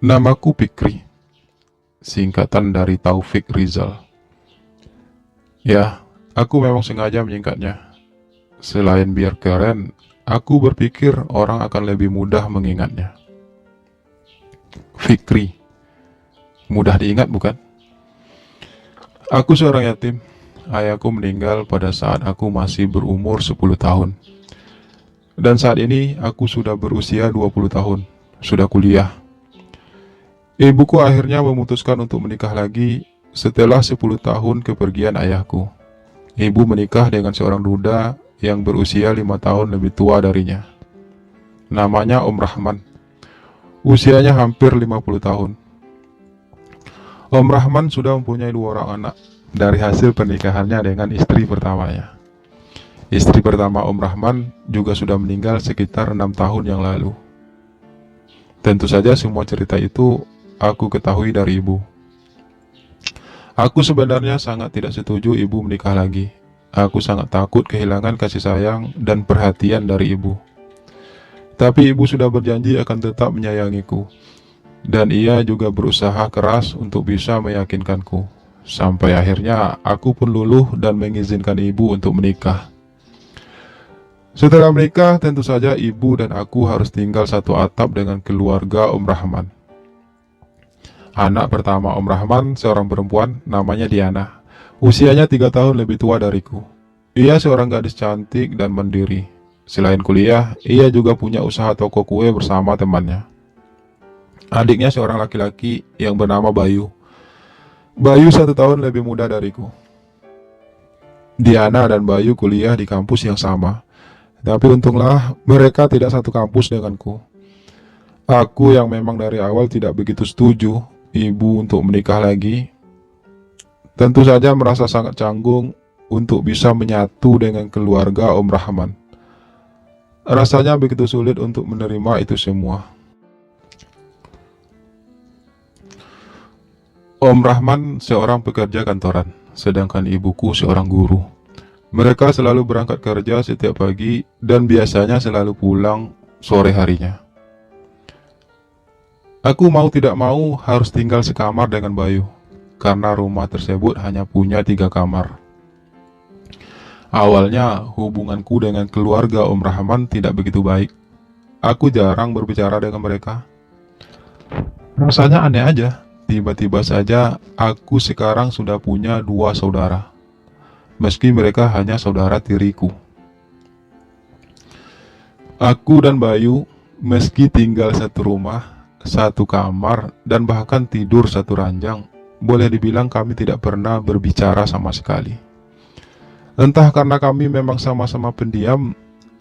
Namaku Fikri, singkatan dari Taufik Rizal. Ya, aku memang sengaja menyingkatnya. Selain biar keren, aku berpikir orang akan lebih mudah mengingatnya. Fikri, mudah diingat bukan? Aku seorang yatim. Ayahku meninggal pada saat aku masih berumur 10 tahun. Dan saat ini aku sudah berusia 20 tahun, sudah kuliah. Ibuku akhirnya memutuskan untuk menikah lagi setelah 10 tahun kepergian ayahku. Ibu menikah dengan seorang duda yang berusia 5 tahun lebih tua darinya. Namanya Om Rahman. Usianya hampir 50 tahun. Om Rahman sudah mempunyai 2 orang anak dari hasil pernikahannya dengan istri pertamanya. Istri pertama Om Rahman juga sudah meninggal sekitar 6 tahun yang lalu. Tentu saja semua cerita itu aku ketahui dari ibu. Aku sebenarnya sangat tidak setuju ibu menikah lagi. Aku sangat takut kehilangan kasih sayang dan perhatian dari ibu. Tapi ibu sudah berjanji akan tetap menyayangiku. Dan ia juga berusaha keras untuk bisa meyakinkanku. Sampai akhirnya aku pun luluh dan mengizinkan ibu untuk menikah. Setelah menikah, tentu saja ibu dan aku harus tinggal satu atap dengan keluarga Om Rahman. Anak pertama Om Rahman, seorang perempuan, namanya Diana. Usianya 3 tahun lebih tua dariku. Ia seorang gadis cantik dan mandiri. Selain kuliah, ia juga punya usaha toko kue bersama temannya. Adiknya seorang laki-laki yang bernama Bayu. Bayu 1 tahun lebih muda dariku. Diana dan Bayu kuliah di kampus yang sama. Tapi untunglah mereka tidak satu kampus denganku. Aku yang memang dari awal tidak begitu setuju ibu untuk menikah lagi, tentu saja merasa sangat canggung untuk bisa menyatu dengan keluarga Om Rahman. Rasanya begitu sulit untuk menerima itu semua. Om Rahman seorang pekerja kantoran, sedangkan ibuku seorang guru. Mereka selalu berangkat kerja setiap pagi dan biasanya selalu pulang sore harinya. Aku mau tidak mau harus tinggal sekamar dengan Bayu, karena rumah tersebut hanya punya 3 kamar. Awalnya hubunganku dengan keluarga Om Rahman tidak begitu baik. Aku jarang berbicara dengan mereka. Rasanya aneh aja, tiba-tiba saja aku sekarang sudah punya 2 saudara. Meski mereka hanya saudara tiriku. Aku dan Bayu meski tinggal satu rumah, satu kamar, dan bahkan tidur satu ranjang, boleh dibilang kami tidak pernah berbicara sama sekali. Entah karena kami memang sama-sama pendiam,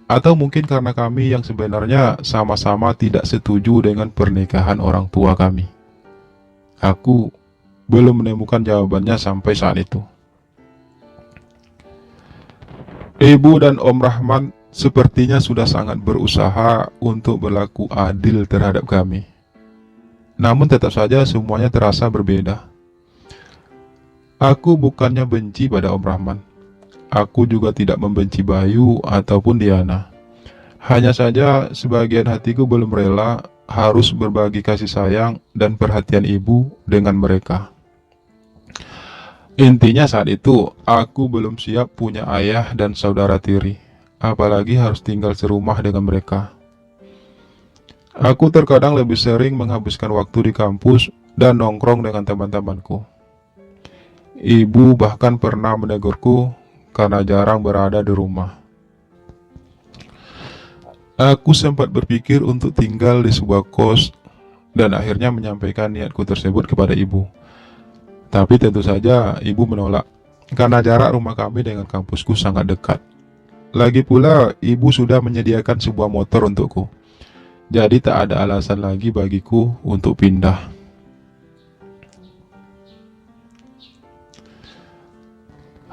atau mungkin karena kami yang sebenarnya sama-sama tidak setuju dengan pernikahan orang tua kami. Aku belum menemukan jawabannya sampai saat itu. Ibu dan Om Rahman sepertinya sudah sangat berusaha untuk berlaku adil terhadap kami. Namun tetap saja semuanya terasa berbeda. Aku bukannya benci pada Om Rahman. Aku juga tidak membenci Bayu ataupun Diana. Hanya saja sebagian hatiku belum rela harus berbagi kasih sayang dan perhatian ibu dengan mereka. Intinya saat itu, aku belum siap punya ayah dan saudara tiri, apalagi harus tinggal serumah dengan mereka. Aku terkadang lebih sering menghabiskan waktu di kampus dan nongkrong dengan teman-temanku. Ibu bahkan pernah menegurku karena jarang berada di rumah. Aku sempat berpikir untuk tinggal di sebuah kos dan akhirnya menyampaikan niatku tersebut kepada ibu. Tapi tentu saja ibu menolak, karena jarak rumah kami dengan kampusku sangat dekat. Lagi pula, ibu sudah menyediakan sebuah motor untukku. Jadi tak ada alasan lagi bagiku untuk pindah.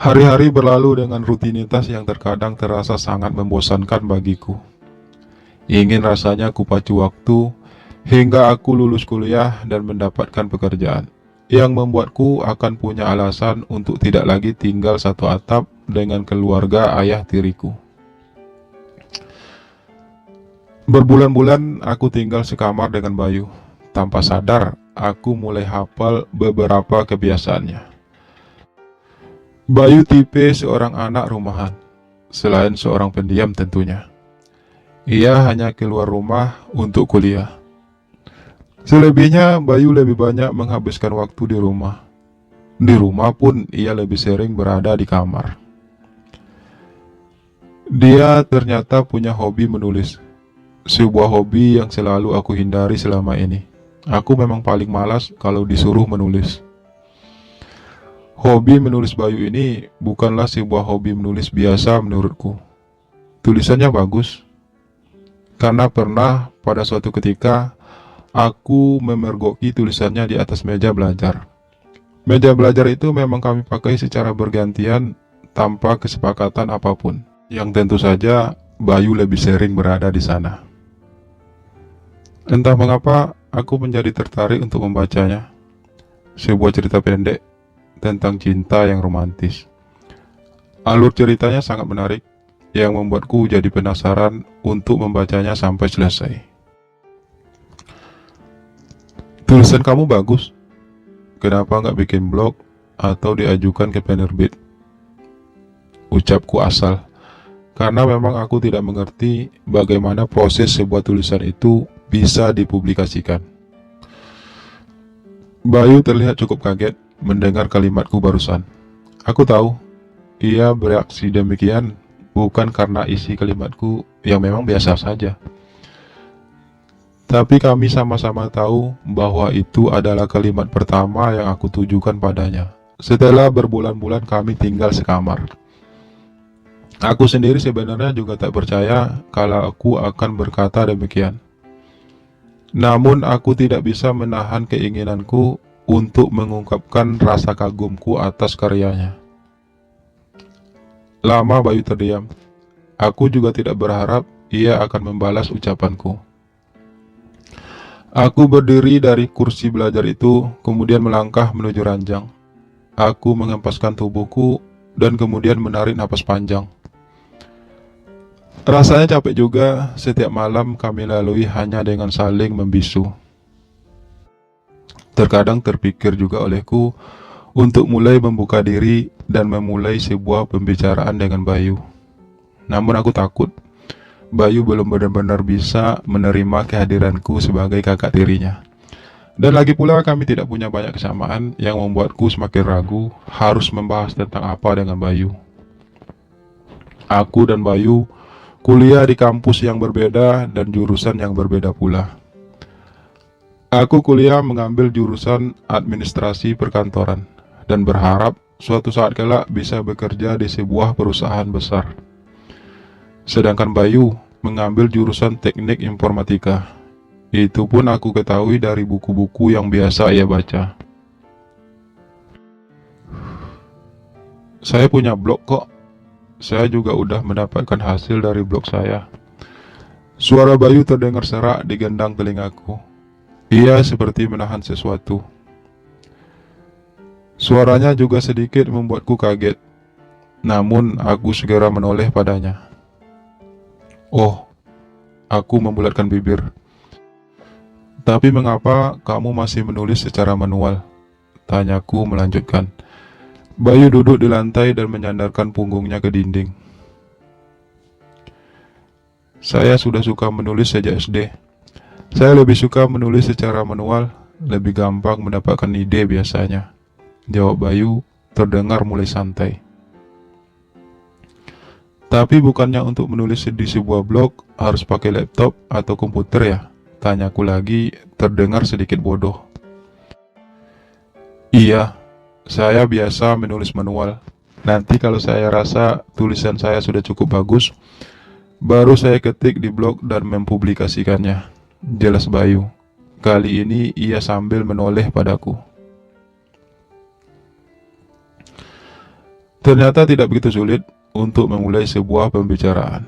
Hari-hari berlalu dengan rutinitas yang terkadang terasa sangat membosankan bagiku. Ingin rasanya kupacu waktu hingga aku lulus kuliah dan mendapatkan pekerjaan yang membuatku akan punya alasan untuk tidak lagi tinggal satu atap dengan keluarga ayah tiriku. Berbulan-bulan aku tinggal sekamar dengan Bayu, tanpa sadar, aku mulai hafal beberapa kebiasaannya. Bayu tipe seorang anak rumahan, selain seorang pendiam tentunya. Ia hanya keluar rumah untuk kuliah. Selebihnya, Bayu lebih banyak menghabiskan waktu di rumah. Di rumah pun ia lebih sering berada di kamar. Dia ternyata punya hobi menulis, sebuah hobi yang selalu aku hindari selama ini. Aku memang paling malas kalau disuruh menulis. Hobi menulis Bayu ini bukanlah sebuah hobi menulis biasa menurutku. Tulisannya bagus, karena pernah pada suatu ketika aku memergoki tulisannya di atas meja belajar. Meja belajar itu memang kami pakai secara bergantian tanpa kesepakatan apapun. Yang tentu saja Bayu lebih sering berada di sana. Entah mengapa aku menjadi tertarik untuk membacanya. Sebuah cerita pendek tentang cinta yang romantis. Alur ceritanya sangat menarik, yang membuatku jadi penasaran untuk membacanya sampai selesai. Tulisan kamu bagus. Kenapa nggak bikin blog atau diajukan ke penerbit? Ucapku asal, karena memang aku tidak mengerti bagaimana proses sebuah tulisan itu bisa dipublikasikan. Bayu terlihat cukup kaget mendengar kalimatku barusan. Aku tahu, ia bereaksi demikian bukan karena isi kalimatku yang memang biasa saja. Tapi kami sama-sama tahu bahwa itu adalah kalimat pertama yang aku tujukan padanya. Setelah berbulan-bulan kami tinggal sekamar. Aku sendiri sebenarnya juga tak percaya kalau aku akan berkata demikian. Namun aku tidak bisa menahan keinginanku untuk mengungkapkan rasa kagumku atas karyanya. Lama Bayu terdiam. Aku juga tidak berharap ia akan membalas ucapanku. Aku berdiri dari kursi belajar itu, kemudian melangkah menuju ranjang. Aku mengempaskan tubuhku dan kemudian menarik napas panjang. Rasanya capek juga setiap malam kami lalui hanya dengan saling membisu. Terkadang terpikir juga olehku untuk mulai membuka diri dan memulai sebuah pembicaraan dengan Bayu. Namun aku takut Bayu belum benar-benar bisa menerima kehadiranku sebagai kakak tirinya. Dan lagi pula kami tidak punya banyak kesamaan yang membuatku semakin ragu harus membahas tentang apa dengan Bayu. Aku dan Bayu kuliah di kampus yang berbeda dan jurusan yang berbeda pula. Aku kuliah mengambil jurusan administrasi perkantoran dan berharap suatu saat kelak bisa bekerja di sebuah perusahaan besar. Sedangkan Bayu mengambil jurusan teknik informatika. Itu pun aku ketahui dari buku-buku yang biasa ia baca. Saya punya blog kok. Saya juga udah mendapatkan hasil dari blog saya. Suara Bayu terdengar serak di gendang telingaku. Ia seperti menahan sesuatu. Suaranya juga sedikit membuatku kaget. Namun aku segera menoleh padanya. Oh, aku membulatkan bibir. Tapi mengapa kamu masih menulis secara manual? Tanyaku melanjutkan. Bayu duduk di lantai dan menyandarkan punggungnya ke dinding. Saya sudah suka menulis sejak SD. Saya lebih suka menulis secara manual, lebih gampang mendapatkan ide biasanya. Jawab Bayu terdengar mulai santai. Tapi bukannya untuk menulis di sebuah blog harus pakai laptop atau komputer ya? Tanyaku lagi terdengar sedikit bodoh. Iya, saya biasa menulis manual. Nanti kalau saya rasa tulisan saya sudah cukup bagus, baru saya ketik di blog dan mempublikasikannya. Jelas Bayu. Kali ini ia sambil menoleh padaku. Ternyata tidak begitu sulit untuk memulai sebuah pembicaraan.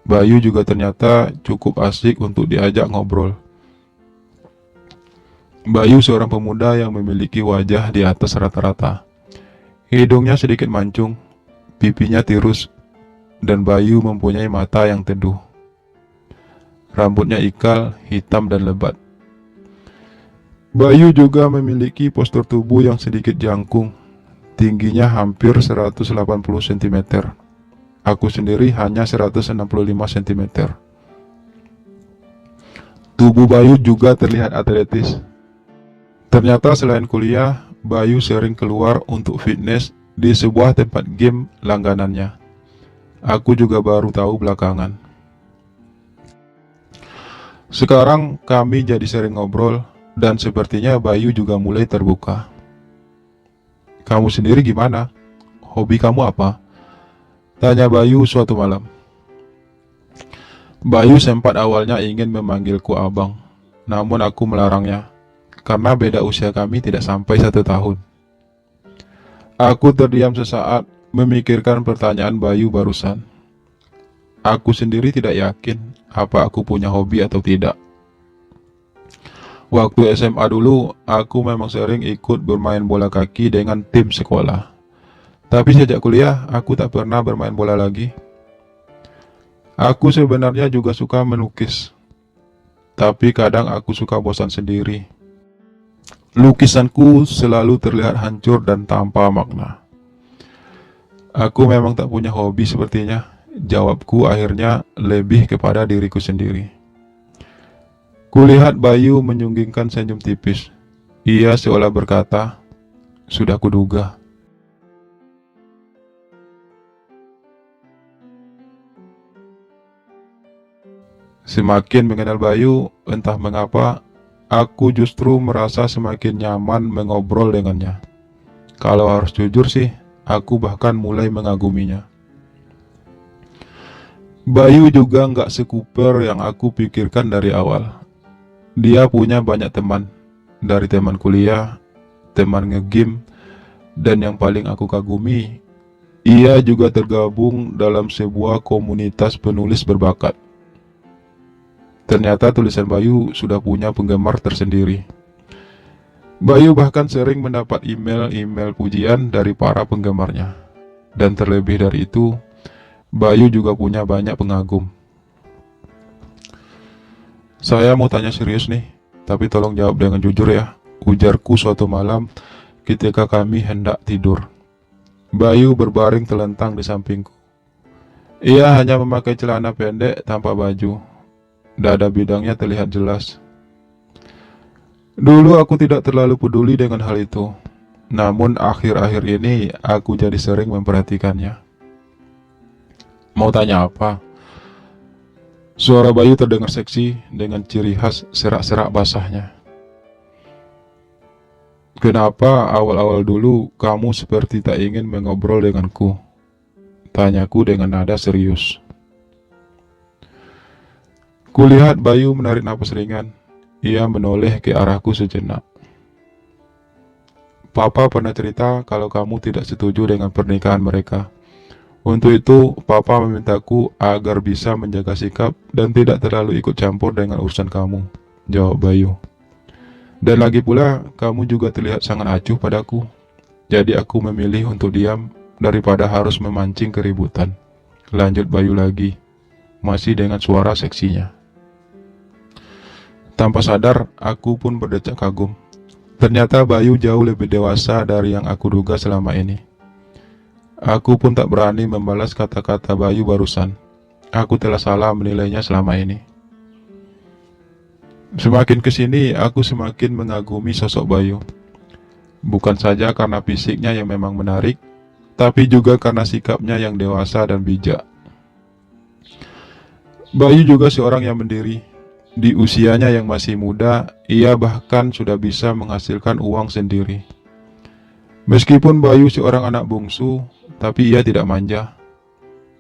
Bayu juga ternyata cukup asik untuk diajak ngobrol. Bayu seorang pemuda yang memiliki wajah di atas rata-rata. Hidungnya sedikit mancung, pipinya tirus, dan Bayu mempunyai mata yang teduh. Rambutnya ikal, hitam dan lebat, Bayu juga memiliki postur tubuh yang sedikit jangkung, tingginya hampir 180 cm. Aku sendiri hanya 165 cm. Tubuh Bayu juga terlihat atletis. Ternyata selain kuliah, Bayu sering keluar untuk fitness di sebuah tempat game langganannya. Aku juga baru tahu belakangan. Sekarang kami jadi sering ngobrol, dan sepertinya Bayu juga mulai terbuka. Kamu sendiri gimana? Hobi kamu apa? Tanya Bayu suatu malam. Bayu sempat awalnya ingin memanggilku abang, namun aku melarangnya, karena beda usia kami tidak sampai 1 tahun. Aku terdiam sesaat, memikirkan pertanyaan Bayu barusan. Aku sendiri tidak yakin apa aku punya hobi atau tidak. Waktu SMA dulu, aku memang sering ikut bermain bola kaki dengan tim sekolah. Tapi sejak kuliah, aku tak pernah bermain bola lagi. Aku sebenarnya juga suka melukis, tapi kadang aku suka bosan sendiri. Lukisanku selalu terlihat hancur dan tanpa makna. Aku memang tak punya hobi sepertinya. Jawabku akhirnya lebih kepada diriku sendiri. Kulihat Bayu menyunggingkan senyum tipis. Ia seolah berkata, "Sudah kuduga." Semakin mengenal Bayu, entah mengapa, aku justru merasa semakin nyaman mengobrol dengannya. Kalau harus jujur sih, aku bahkan mulai mengaguminya. Bayu juga nggak sekuper yang aku pikirkan dari awal. Dia punya banyak teman, dari teman kuliah, teman nge-game, dan yang paling aku kagumi, ia juga tergabung dalam sebuah komunitas penulis berbakat. Ternyata tulisan Bayu sudah punya penggemar tersendiri. Bayu bahkan sering mendapat email-email pujian dari para penggemarnya. Dan terlebih dari itu, Bayu juga punya banyak pengagum. Saya mau tanya serius nih, tapi tolong jawab dengan jujur ya, ujarku suatu malam ketika kami hendak tidur. Bayu berbaring telentang di sampingku. Ia hanya memakai celana pendek tanpa baju. Dada bidangnya terlihat jelas. Dulu aku tidak terlalu peduli dengan hal itu. Namun akhir-akhir ini aku jadi sering memperhatikannya. Mau tanya apa? Suara Bayu terdengar seksi dengan ciri khas serak-serak basahnya. Kenapa awal-awal dulu kamu seperti tak ingin mengobrol denganku? Tanyaku dengan nada serius. Kulihat Bayu menarik napas ringan. Ia menoleh ke arahku sejenak. Papa pernah cerita kalau kamu tidak setuju dengan pernikahan mereka. Untuk itu, Papa memintaku agar bisa menjaga sikap dan tidak terlalu ikut campur dengan urusan kamu, jawab Bayu. Dan lagi pula, kamu juga terlihat sangat acuh padaku. Jadi aku memilih untuk diam daripada harus memancing keributan. Lanjut Bayu lagi, masih dengan suara seksinya. Tanpa sadar, aku pun berdecak kagum. Ternyata Bayu jauh lebih dewasa dari yang aku duga selama ini. Aku pun tak berani membalas kata-kata Bayu barusan. Aku telah salah menilainya selama ini. Semakin kesini, aku semakin mengagumi sosok Bayu. Bukan saja karena fisiknya yang memang menarik, tapi juga karena sikapnya yang dewasa dan bijak. Bayu juga seorang yang mandiri. Di usianya yang masih muda, ia bahkan sudah bisa menghasilkan uang sendiri. Meskipun Bayu seorang anak bungsu, tapi ia tidak manja.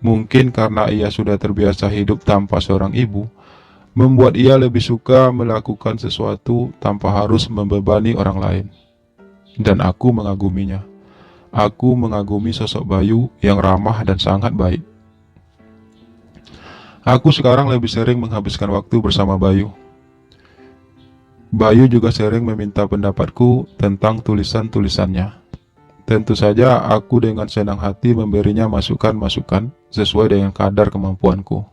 Mungkin karena ia sudah terbiasa hidup tanpa seorang ibu, membuat ia lebih suka melakukan sesuatu tanpa harus membebani orang lain. Dan aku mengaguminya. Aku mengagumi sosok Bayu yang ramah dan sangat baik. Aku sekarang lebih sering menghabiskan waktu bersama Bayu. Bayu juga sering meminta pendapatku tentang tulisan-tulisannya. Tentu saja aku dengan senang hati memberinya masukan-masukan sesuai dengan kadar kemampuanku.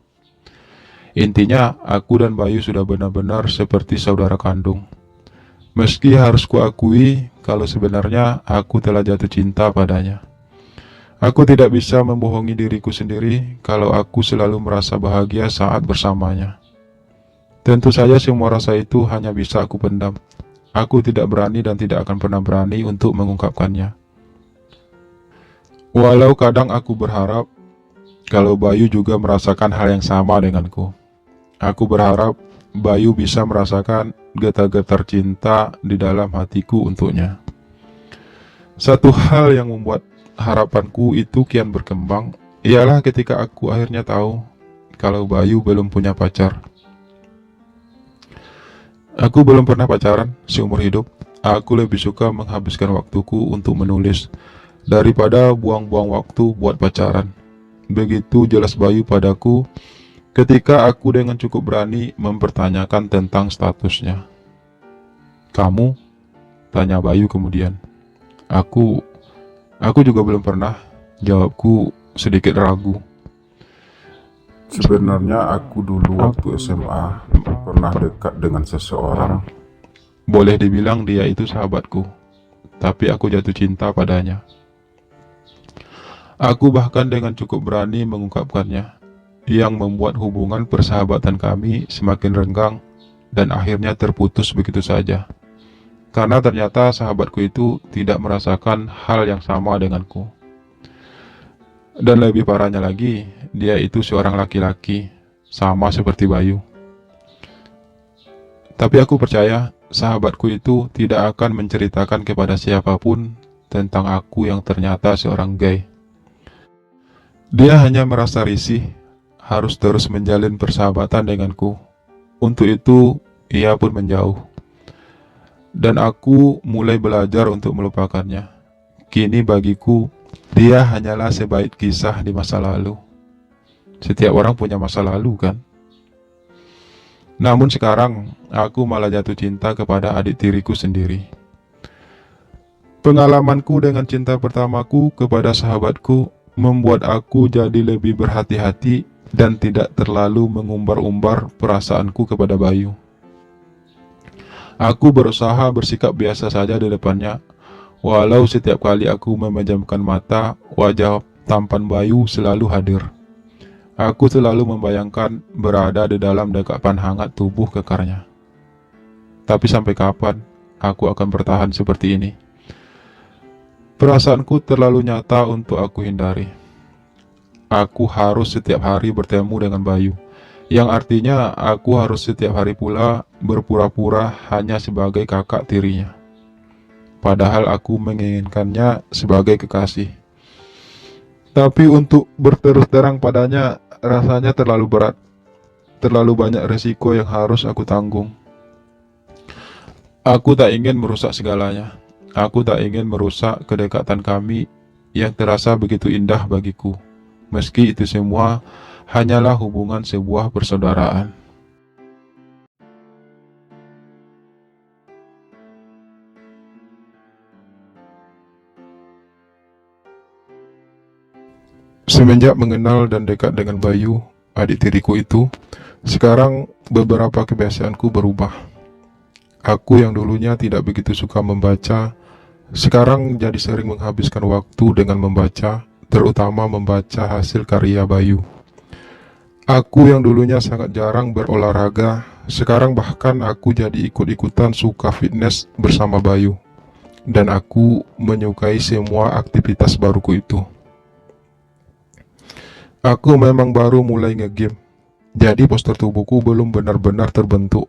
Intinya, aku dan Bayu sudah benar-benar seperti saudara kandung. Meski harus kuakui kalau sebenarnya aku telah jatuh cinta padanya. Aku tidak bisa membohongi diriku sendiri kalau aku selalu merasa bahagia saat bersamanya. Tentu saja semua rasa itu hanya bisa aku pendam. Aku tidak berani dan tidak akan pernah berani untuk mengungkapkannya. Walau kadang aku berharap kalau Bayu juga merasakan hal yang sama denganku. Aku berharap Bayu bisa merasakan getar-getar cinta di dalam hatiku untuknya. Satu hal yang membuat harapanku itu kian berkembang ialah ketika aku akhirnya tahu kalau Bayu belum punya pacar. Aku belum pernah pacaran seumur hidup. Aku lebih suka menghabiskan waktuku untuk menulis daripada buang-buang waktu buat pacaran. Begitu jelas Bayu padaku ketika aku dengan cukup berani mempertanyakan tentang statusnya. "Kamu?" tanya Bayu kemudian. Aku juga belum pernah, jawabku sedikit ragu. Sebenarnya aku dulu waktu SMA pernah dekat dengan seseorang. Boleh dibilang dia itu sahabatku, tapi aku jatuh cinta padanya. Aku bahkan dengan cukup berani mengungkapkannya, yang membuat hubungan persahabatan kami semakin renggang dan akhirnya terputus begitu saja. Karena ternyata sahabatku itu tidak merasakan hal yang sama denganku. Dan lebih parahnya lagi, dia itu seorang laki-laki, sama seperti Bayu. Tapi aku percaya sahabatku itu tidak akan menceritakan kepada siapapun tentang aku yang ternyata seorang gay. Dia hanya merasa risih harus terus menjalin persahabatan denganku. Untuk itu, ia pun menjauh. Dan aku mulai belajar untuk melupakannya. Kini bagiku, dia hanyalah sebaik kisah di masa lalu. Setiap orang punya masa lalu, kan? Namun sekarang, aku malah jatuh cinta kepada adik tiriku sendiri. Pengalamanku dengan cinta pertamaku kepada sahabatku membuat aku jadi lebih berhati-hati dan tidak terlalu mengumbar-umbar perasaanku kepada Bayu. Aku berusaha bersikap biasa saja di depannya, walau setiap kali aku memejamkan mata, wajah tampan Bayu selalu hadir. Aku selalu membayangkan berada di dalam dekapan hangat tubuh kekarnya. Tapi sampai kapan aku akan bertahan seperti ini? Perasaanku terlalu nyata untuk aku hindari. Aku harus setiap hari bertemu dengan Bayu, yang artinya aku harus setiap hari pula berpura-pura hanya sebagai kakak tirinya. Padahal aku menginginkannya sebagai kekasih. Tapi untuk berterus terang padanya rasanya terlalu berat. Terlalu banyak resiko yang harus aku tanggung. Aku tak ingin merusak segalanya. Aku tak ingin merusak kedekatan kami yang terasa begitu indah bagiku. Meski itu semua hanyalah hubungan sebuah persaudaraan. Semenjak mengenal dan dekat dengan Bayu, adik tiriku itu, sekarang beberapa kebiasaanku berubah. Aku yang dulunya tidak begitu suka membaca, sekarang jadi sering menghabiskan waktu dengan membaca, terutama membaca hasil karya Bayu. Aku yang dulunya sangat jarang berolahraga, sekarang bahkan aku jadi ikut-ikutan suka fitness bersama Bayu. Dan aku menyukai semua aktivitas baruku itu. Aku memang baru mulai nge-game, jadi postur tubuhku belum benar-benar terbentuk.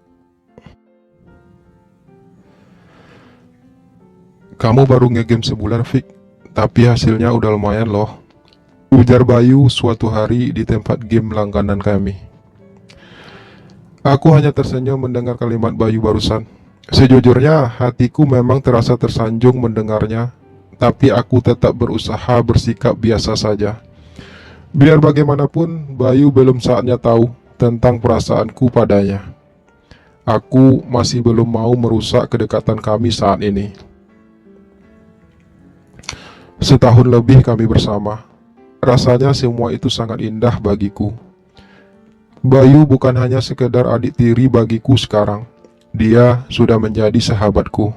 "Kamu baru nge-game sebulan, Fik, tapi hasilnya udah lumayan loh," ujar Bayu suatu hari di tempat game langganan kami. Aku hanya tersenyum mendengar kalimat Bayu barusan. Sejujurnya, hatiku memang terasa tersanjung mendengarnya, tapi aku tetap berusaha bersikap biasa saja. Biar bagaimanapun, Bayu belum saatnya tahu tentang perasaanku padanya. Aku masih belum mau merusak kedekatan kami saat ini. Setahun lebih kami bersama. Rasanya semua itu sangat indah bagiku. Bayu bukan hanya sekedar adik tiri bagiku sekarang. Dia sudah menjadi sahabatku.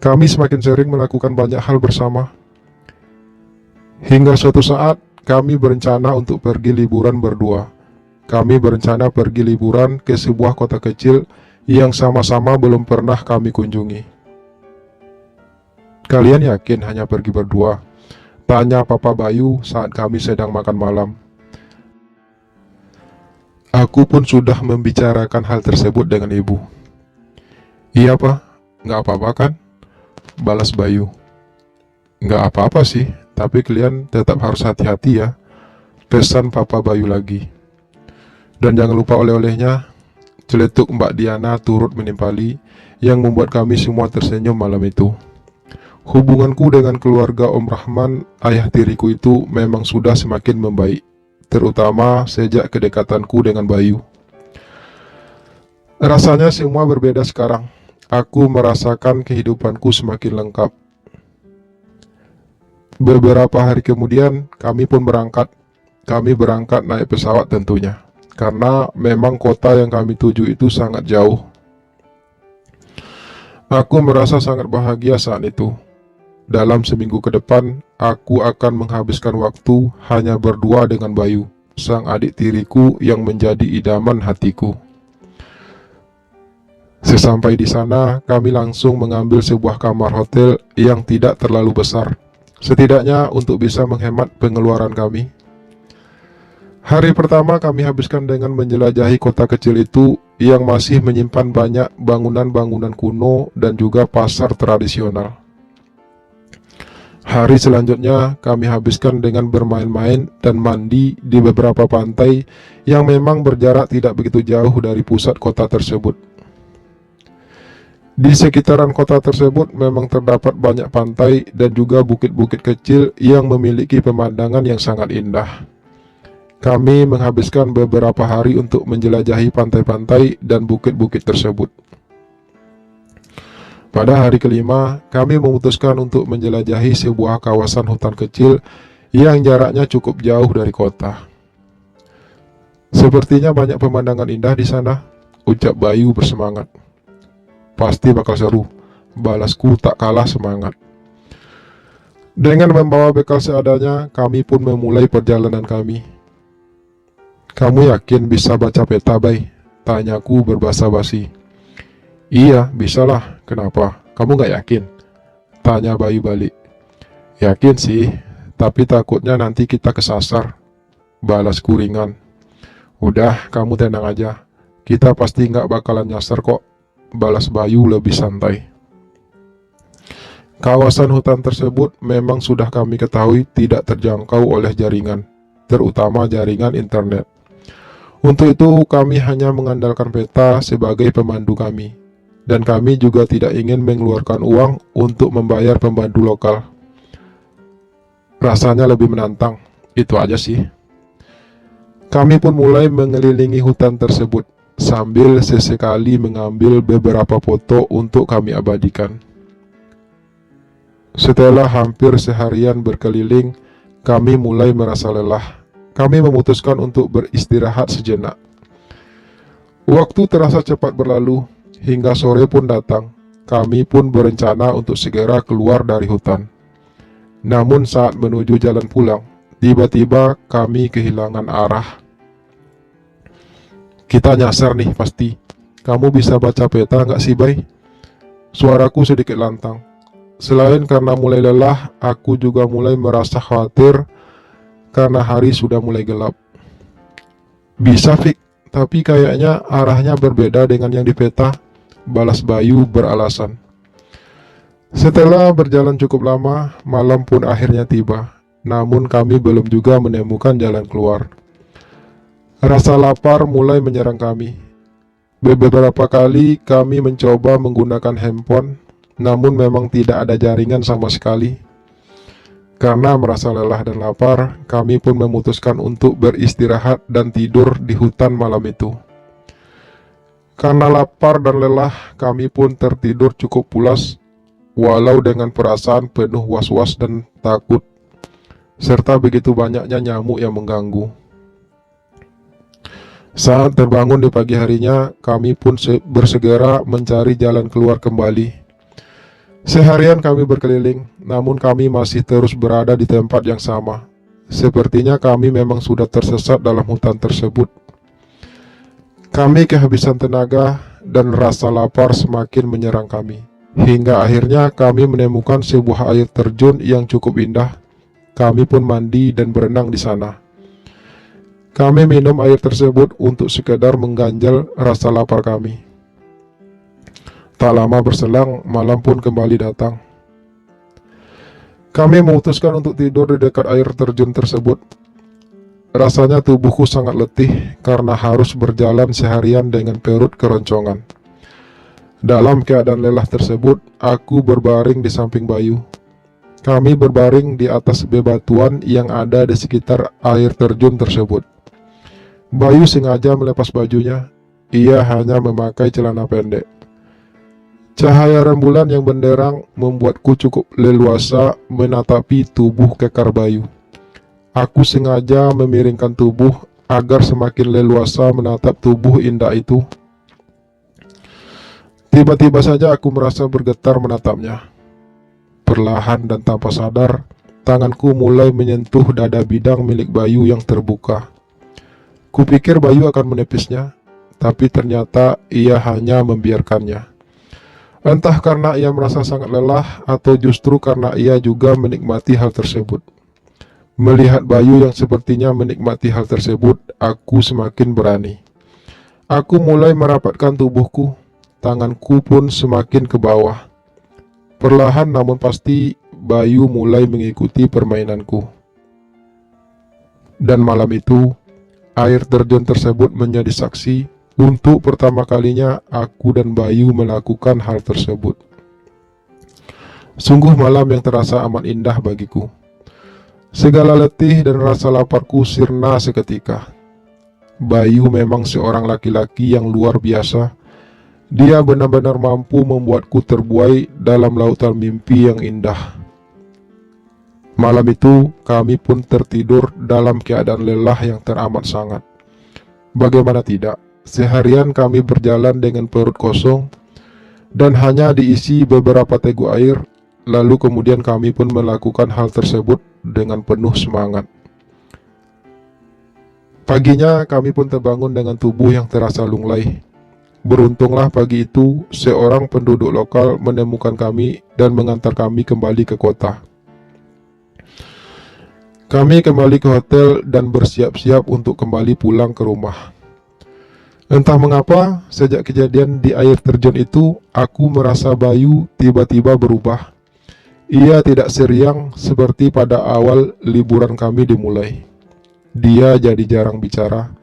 Kami semakin sering melakukan banyak hal bersama. Hingga suatu saat, kami berencana untuk pergi liburan berdua. Kami berencana pergi liburan ke sebuah kota kecil yang sama-sama belum pernah kami kunjungi. Kalian yakin hanya pergi berdua? Tanya Papa Bayu saat kami sedang makan malam. Aku pun sudah membicarakan hal tersebut dengan ibu. Iya Pak, nggak apa-apa kan? Balas Bayu. Nggak apa-apa sih, tapi kalian tetap harus hati-hati ya, pesan Papa Bayu lagi. Dan jangan lupa oleh-olehnya. Celetuk Mbak Diana turut menimpali, yang membuat kami semua tersenyum malam itu. Hubunganku dengan keluarga Om Rahman, ayah tiriku itu memang sudah semakin membaik, terutama sejak kedekatanku dengan Bayu. Rasanya semua berbeda sekarang. Aku merasakan kehidupanku semakin lengkap. Beberapa hari kemudian, kami pun berangkat. Kami berangkat naik pesawat tentunya, karena memang kota yang kami tuju itu sangat jauh. Aku merasa sangat bahagia saat itu. Dalam seminggu ke depan, aku akan menghabiskan waktu hanya berdua dengan Bayu, sang adik tiriku yang menjadi idaman hatiku. Sesampai di sana, kami langsung mengambil sebuah kamar hotel yang tidak terlalu besar, setidaknya untuk bisa menghemat pengeluaran kami. Hari pertama kami habiskan dengan menjelajahi kota kecil itu yang masih menyimpan banyak bangunan-bangunan kuno dan juga pasar tradisional. Hari selanjutnya kami habiskan dengan bermain-main dan mandi di beberapa pantai yang memang berjarak tidak begitu jauh dari pusat kota tersebut. Di sekitaran kota tersebut memang terdapat banyak pantai dan juga bukit-bukit kecil yang memiliki pemandangan yang sangat indah. Kami menghabiskan beberapa hari untuk menjelajahi pantai-pantai dan bukit-bukit tersebut. Pada hari kelima, kami memutuskan untuk menjelajahi sebuah kawasan hutan kecil yang jaraknya cukup jauh dari kota. Sepertinya banyak pemandangan indah di sana, ucap Bayu bersemangat. Pasti bakal seru, balasku tak kalah semangat. Dengan membawa bekal seadanya, kami pun memulai perjalanan kami. Kamu yakin bisa baca peta, Bay? Tanyaku berbahasa basi. Iya, bisalah. Kenapa? Kamu gak yakin? Tanya Bayu balik. Yakin sih, tapi takutnya nanti kita kesasar. Balasku ringan. Udah, kamu tenang aja. Kita pasti gak bakalan nyasar kok. Balas Bayu lebih santai. Kawasan hutan tersebut memang sudah kami ketahui tidak terjangkau oleh jaringan, terutama jaringan internet. Untuk itu kami hanya mengandalkan peta sebagai pemandu kami. Dan kami juga tidak ingin mengeluarkan uang untuk membayar pemandu lokal. Rasanya lebih menantang, itu aja sih. Kami pun mulai mengelilingi hutan tersebut, sambil sesekali mengambil beberapa foto untuk kami abadikan. Setelah hampir seharian berkeliling, kami mulai merasa lelah. Kami memutuskan untuk beristirahat sejenak. Waktu terasa cepat berlalu. Hingga sore pun datang, kami pun berencana untuk segera keluar dari hutan. Namun saat menuju jalan pulang, tiba-tiba kami kehilangan arah. Kita nyasar nih pasti. Kamu bisa baca peta nggak sih, Bay? Suaraku sedikit lantang. Selain karena mulai lelah, aku juga mulai merasa khawatir karena hari sudah mulai gelap. Bisa, Fik, tapi kayaknya arahnya berbeda dengan yang di peta. Balas Bayu beralasan. Setelah berjalan cukup lama, malam pun akhirnya tiba. Namun kami belum juga menemukan jalan keluar. Rasa lapar mulai menyerang kami. Beberapa kali kami mencoba menggunakan handphone, namun memang tidak ada jaringan sama sekali. Karena merasa lelah dan lapar, kami pun memutuskan untuk beristirahat dan tidur di hutan malam itu. Karena lapar dan lelah, kami pun tertidur cukup pulas, walau dengan perasaan penuh was-was dan takut, serta begitu banyaknya nyamuk yang mengganggu. Saat terbangun di pagi harinya, kami pun bersegera mencari jalan keluar kembali. Seharian kami berkeliling, namun kami masih terus berada di tempat yang sama. Sepertinya kami memang sudah tersesat dalam hutan tersebut. Kami kehabisan tenaga dan rasa lapar semakin menyerang kami. Hingga akhirnya kami menemukan sebuah air terjun yang cukup indah. Kami pun mandi dan berenang di sana. Kami minum air tersebut untuk sekedar mengganjal rasa lapar kami. Tak lama berselang, malam pun kembali datang. Kami memutuskan untuk tidur di dekat air terjun tersebut. Rasanya tubuhku sangat letih karena harus berjalan seharian dengan perut keroncongan. Dalam keadaan lelah tersebut, aku berbaring di samping Bayu. Kami berbaring di atas bebatuan yang ada di sekitar air terjun tersebut. Bayu sengaja melepas bajunya. Ia hanya memakai celana pendek. Cahaya rembulan yang benderang membuatku cukup leluasa menatapi tubuh kekar Bayu. Aku sengaja memiringkan tubuh agar semakin leluasa menatap tubuh indah itu. Tiba-tiba saja aku merasa bergetar menatapnya. Perlahan dan tanpa sadar, tanganku mulai menyentuh dada bidang milik Bayu yang terbuka. Kupikir Bayu akan menepisnya, tapi ternyata ia hanya membiarkannya. Entah karena ia merasa sangat lelah atau justru karena ia juga menikmati hal tersebut. Melihat Bayu yang sepertinya menikmati hal tersebut, aku semakin berani. Aku mulai merapatkan tubuhku, tanganku pun semakin ke bawah. Perlahan namun pasti, Bayu mulai mengikuti permainanku. Dan malam itu, air terjun tersebut menjadi saksi untuk pertama kalinya aku dan Bayu melakukan hal tersebut. Sungguh malam yang terasa amat indah bagiku. Segala letih dan rasa laparku sirna seketika. Bayu memang seorang laki-laki yang luar biasa. Dia benar-benar mampu membuatku terbuai dalam lautan mimpi yang indah. Malam itu, kami pun tertidur dalam keadaan lelah yang teramat sangat. Bagaimana tidak, seharian kami berjalan dengan perut kosong dan hanya diisi beberapa teguk air, lalu kemudian kami pun melakukan hal tersebut dengan penuh semangat. Paginya, kami pun terbangun dengan tubuh yang terasa lunglai. Beruntunglah pagi itu, seorang penduduk lokal menemukan kami dan mengantar kami kembali ke kota. Kami kembali ke hotel dan bersiap-siap untuk kembali pulang ke rumah. Entah mengapa, sejak kejadian di air terjun itu, aku merasa Bayu tiba-tiba berubah. Ia tidak seriang seperti pada awal liburan kami dimulai. Dia jadi jarang bicara.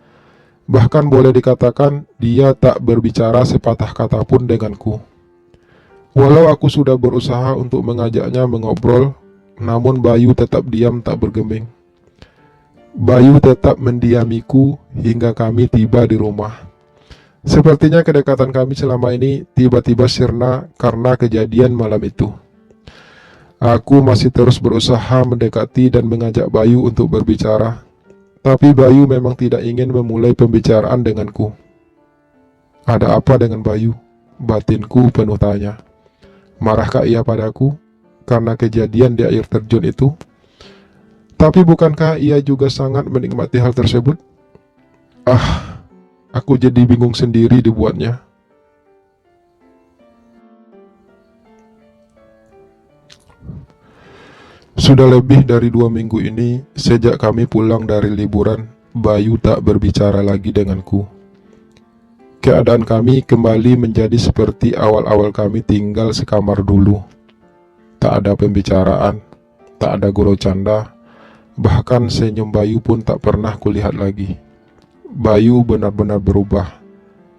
Bahkan boleh dikatakan dia tak berbicara sepatah kata pun denganku. Walau aku sudah berusaha untuk mengajaknya mengobrol, namun Bayu tetap diam tak bergeming. Bayu tetap mendiamiku hingga kami tiba di rumah. Sepertinya kedekatan kami selama ini tiba-tiba sirna karena kejadian malam itu. Aku masih terus berusaha mendekati dan mengajak Bayu untuk berbicara. Tapi Bayu memang tidak ingin memulai pembicaraan denganku. Ada apa dengan Bayu? Batinku penuh tanya. Marahkah ia padaku karena kejadian di air terjun itu? Tapi bukankah ia juga sangat menikmati hal tersebut? Aku jadi bingung sendiri dibuatnya. Sudah lebih dari 2 minggu ini, sejak kami pulang dari liburan, Bayu tak berbicara lagi denganku. Keadaan kami kembali menjadi seperti awal-awal kami tinggal sekamar dulu. Tak ada pembicaraan, tak ada gurau canda, bahkan senyum Bayu pun tak pernah kulihat lagi. Bayu benar-benar berubah,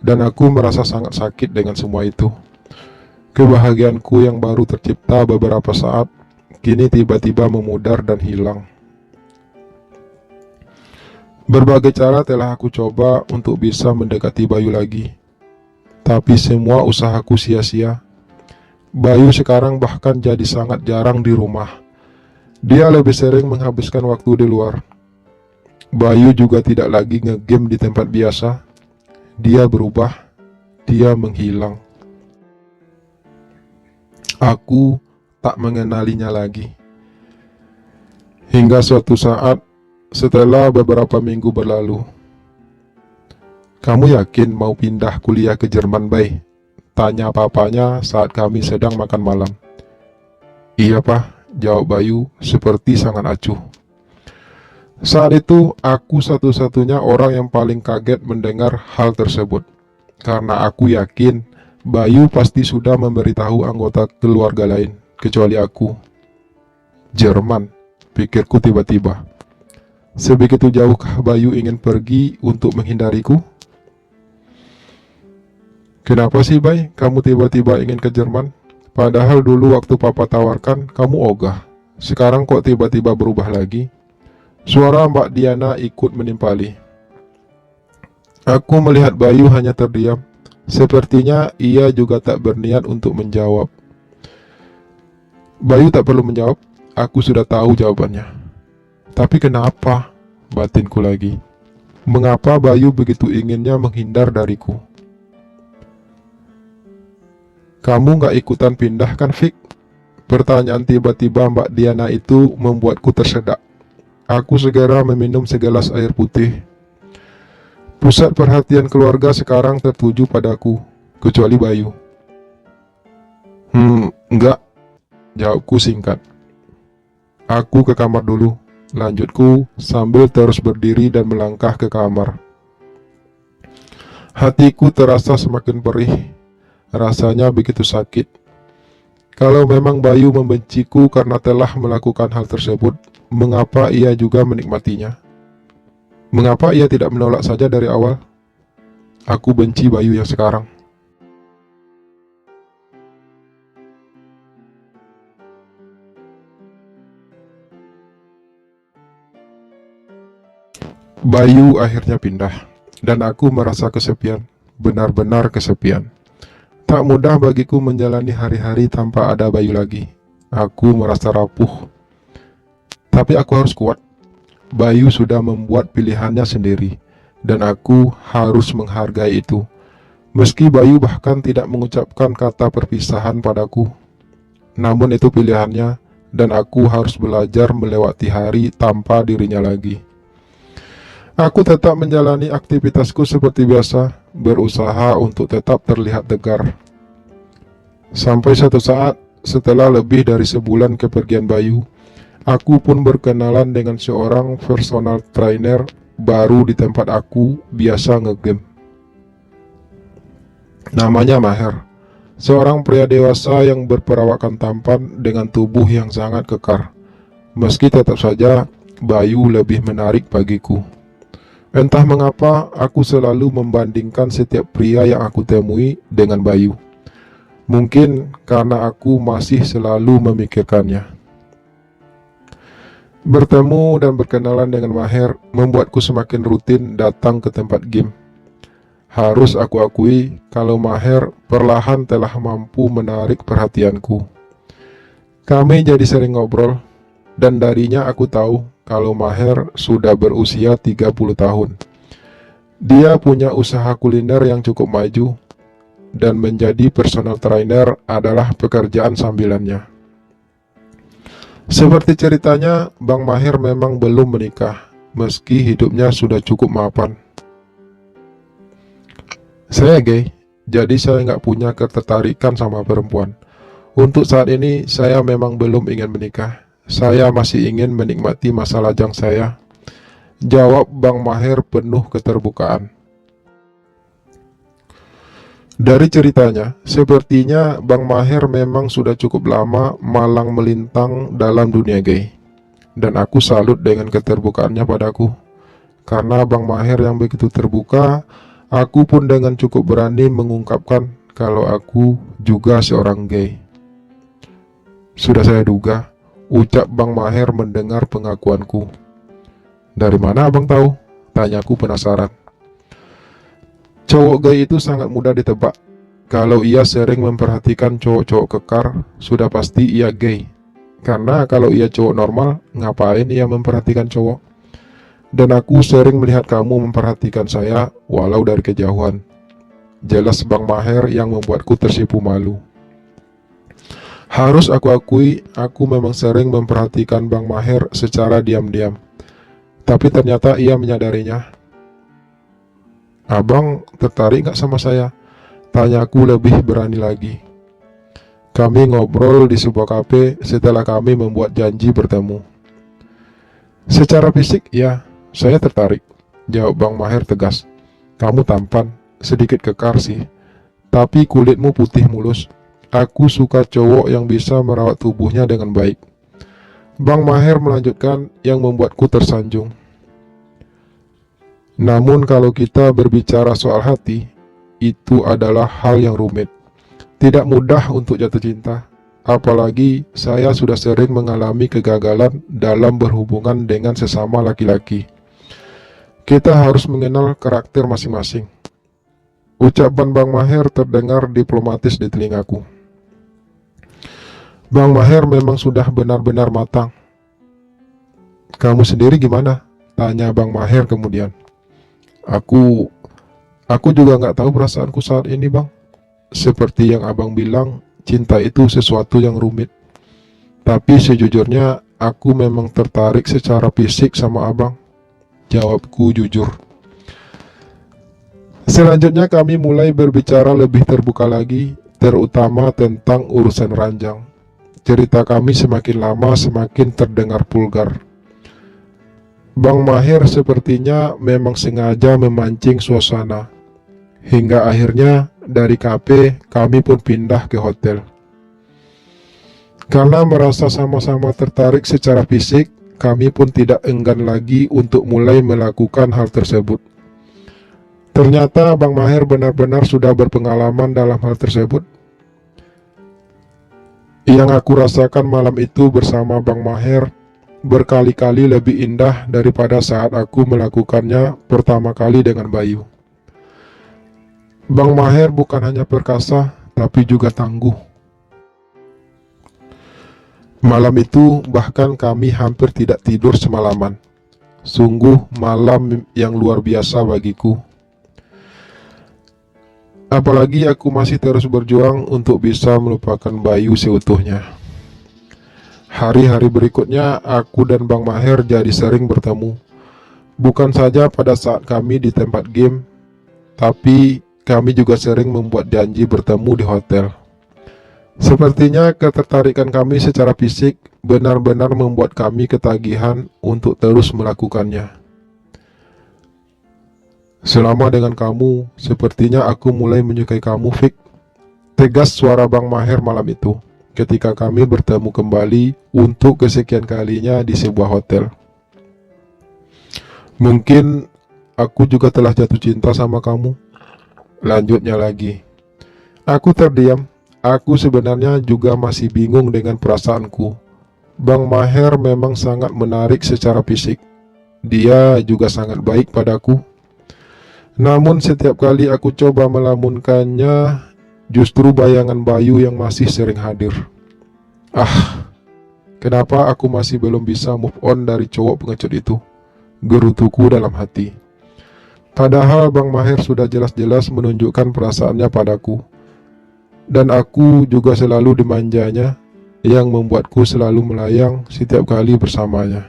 dan aku merasa sangat sakit dengan semua itu. Kebahagiaanku yang baru tercipta beberapa saat, kini tiba-tiba memudar dan hilang. Berbagai cara telah aku coba untuk bisa mendekati Bayu lagi, tapi semua usahaku sia-sia. Bayu sekarang bahkan jadi sangat jarang di rumah. Dia lebih sering menghabiskan waktu di luar. Bayu juga tidak lagi ngegame di tempat biasa. Dia berubah, dia menghilang. Aku tak mengenalinya lagi. Hingga suatu saat, setelah beberapa minggu berlalu. "Kamu yakin mau pindah kuliah ke Jerman, Bay?" tanya papanya saat kami sedang makan malam. "Iya, Pak," jawab Bayu seperti sangat acuh. Saat itu, aku satu-satunya orang yang paling kaget mendengar hal tersebut. Karena aku yakin Bayu pasti sudah memberitahu anggota keluarga lain, kecuali aku. Jerman, pikirku tiba-tiba. Sebegitu jauhkah Bayu ingin pergi untuk menghindariku? "Kenapa sih, Bay, kamu tiba-tiba ingin ke Jerman? Padahal dulu waktu papa tawarkan, kamu ogah. Sekarang kok tiba-tiba berubah lagi?" Suara Mbak Diana ikut menimpali. Aku melihat Bayu hanya terdiam. Sepertinya ia juga tak berniat untuk menjawab. Bayu tak perlu menjawab, aku sudah tahu jawabannya. Tapi kenapa? Batinku lagi. Mengapa Bayu begitu inginnya menghindar dariku? "Kamu gak ikutan pindah kan, Fik?" Pertanyaan tiba-tiba Mbak Diana itu membuatku tersedak. Aku segera meminum segelas air putih. Pusat perhatian keluarga sekarang tertuju padaku, kecuali Bayu. Enggak," jawabku singkat. "Aku ke kamar dulu," lanjutku sambil terus berdiri dan melangkah ke kamar. Hatiku terasa semakin perih. Rasanya begitu sakit. Kalau memang Bayu membenciku karena telah melakukan hal tersebut, mengapa ia juga menikmatinya? Mengapa ia tidak menolak saja dari awal? Aku benci Bayu yang sekarang. Bayu akhirnya pindah, dan aku merasa kesepian, benar-benar kesepian. Tak mudah bagiku menjalani hari-hari tanpa ada Bayu lagi. Aku merasa rapuh. Tapi aku harus kuat. Bayu sudah membuat pilihannya sendiri, dan aku harus menghargai itu. Meski Bayu bahkan tidak mengucapkan kata perpisahan padaku. Namun itu pilihannya, dan aku harus belajar melewati hari tanpa dirinya lagi. Aku tetap menjalani aktivitasku seperti biasa, berusaha untuk tetap terlihat tegar. Sampai satu saat, setelah lebih dari sebulan kepergian Bayu, aku pun berkenalan dengan seorang personal trainer baru di tempat aku biasa ngegame. Namanya Maher, seorang pria dewasa yang berperawakan tampan dengan tubuh yang sangat kekar. Meski tetap saja Bayu lebih menarik bagiku. Entah mengapa aku selalu membandingkan setiap pria yang aku temui dengan Bayu. Mungkin karena aku masih selalu memikirkannya. Bertemu dan berkenalan dengan Maher membuatku semakin rutin datang ke tempat game. Harus aku akui kalau Maher perlahan telah mampu menarik perhatianku. Kami jadi sering ngobrol, dan darinya aku tahu kalau Maher sudah berusia 30 tahun. Dia punya usaha kuliner yang cukup maju, dan menjadi personal trainer adalah pekerjaan sambilannya. Seperti ceritanya, Bang Maher memang belum menikah, meski hidupnya sudah cukup mapan. Saya gay, jadi saya nggak punya ketertarikan sama perempuan. Untuk saat ini, saya memang belum ingin menikah. Saya masih ingin menikmati masa lajang saya, jawab Bang Maher penuh keterbukaan. Dari ceritanya, sepertinya Bang Maher memang sudah cukup lama malang melintang dalam dunia gay. Dan aku salut dengan keterbukaannya padaku. Karena Bang Maher yang begitu terbuka, aku pun dengan cukup berani mengungkapkan kalau aku juga seorang gay. Sudah saya duga, ucap Bang Maher mendengar pengakuanku. Dari mana abang tahu? Tanyaku penasaran. Cowok gay itu sangat mudah ditebak. Kalau ia sering memperhatikan cowok-cowok kekar, sudah pasti ia gay. Karena kalau ia cowok normal, ngapain ia memperhatikan cowok? Dan aku sering melihat kamu memperhatikan saya walau dari kejauhan. Jelas Bang Maher yang membuatku tersipu malu. Harus aku akui, aku memang sering memperhatikan Bang Maher secara diam-diam. Tapi ternyata ia menyadarinya. Abang tertarik gak sama saya? Tanyaku lebih berani lagi. Kami ngobrol di sebuah kafe setelah kami membuat janji bertemu. Secara fisik, ya, saya tertarik, jawab Bang Maher tegas. Kamu tampan, sedikit kekar sih, tapi kulitmu putih mulus. Aku suka cowok yang bisa merawat tubuhnya dengan baik. Bang Maher melanjutkan yang membuatku tersanjung. Namun kalau kita berbicara soal hati, itu adalah hal yang rumit. Tidak mudah untuk jatuh cinta, apalagi saya sudah sering mengalami kegagalan dalam berhubungan dengan sesama laki-laki. Kita harus mengenal karakter masing-masing. Ucapan Bang Maher terdengar diplomatis di telingaku. Bang Maher memang sudah benar-benar matang. Kamu sendiri gimana? Tanya Bang Maher kemudian. Aku juga nggak tahu perasaanku saat ini, Bang. Seperti yang abang bilang, cinta itu sesuatu yang rumit. Tapi sejujurnya, aku memang tertarik secara fisik sama abang. Jawabku jujur. Selanjutnya kami mulai berbicara lebih terbuka lagi, terutama tentang urusan ranjang. Cerita kami semakin lama semakin terdengar vulgar. Bang Maher sepertinya memang sengaja memancing suasana. Hingga akhirnya dari kafe kami pun pindah ke hotel. Karena merasa sama-sama tertarik secara fisik, kami pun tidak enggan lagi untuk mulai melakukan hal tersebut. Ternyata Bang Maher benar-benar sudah berpengalaman dalam hal tersebut. Yang aku rasakan malam itu bersama Bang Maher berkali-kali lebih indah daripada saat aku melakukannya pertama kali dengan Bayu. Bang Maher bukan hanya perkasa, tapi juga tangguh. Malam itu bahkan kami hampir tidak tidur semalaman. Sungguh malam yang luar biasa bagiku. Apalagi aku masih terus berjuang untuk bisa melupakan Bayu seutuhnya. Hari-hari berikutnya aku dan Bang Maher jadi sering bertemu. Bukan saja pada saat kami di tempat game, tapi kami juga sering membuat janji bertemu di hotel. Sepertinya ketertarikan kami secara fisik benar-benar membuat kami ketagihan untuk terus melakukannya. Selama dengan kamu, sepertinya aku mulai menyukai kamu, Fik. Tegas suara Bang Maher malam itu, ketika kami bertemu kembali untuk kesekian kalinya di sebuah hotel. Mungkin aku juga telah jatuh cinta sama kamu. Lanjutnya lagi. Aku terdiam. Aku sebenarnya juga masih bingung dengan perasaanku. Bang Maher memang sangat menarik secara fisik. Dia juga sangat baik padaku. Namun setiap kali aku coba melamunkannya, justru bayangan Bayu yang masih sering hadir. Kenapa aku masih belum bisa move on dari cowok pengecut itu? Gerutuku dalam hati. Padahal Bang Maher sudah jelas-jelas menunjukkan perasaannya padaku. Dan aku juga selalu dimanjanya, yang membuatku selalu melayang setiap kali bersamanya.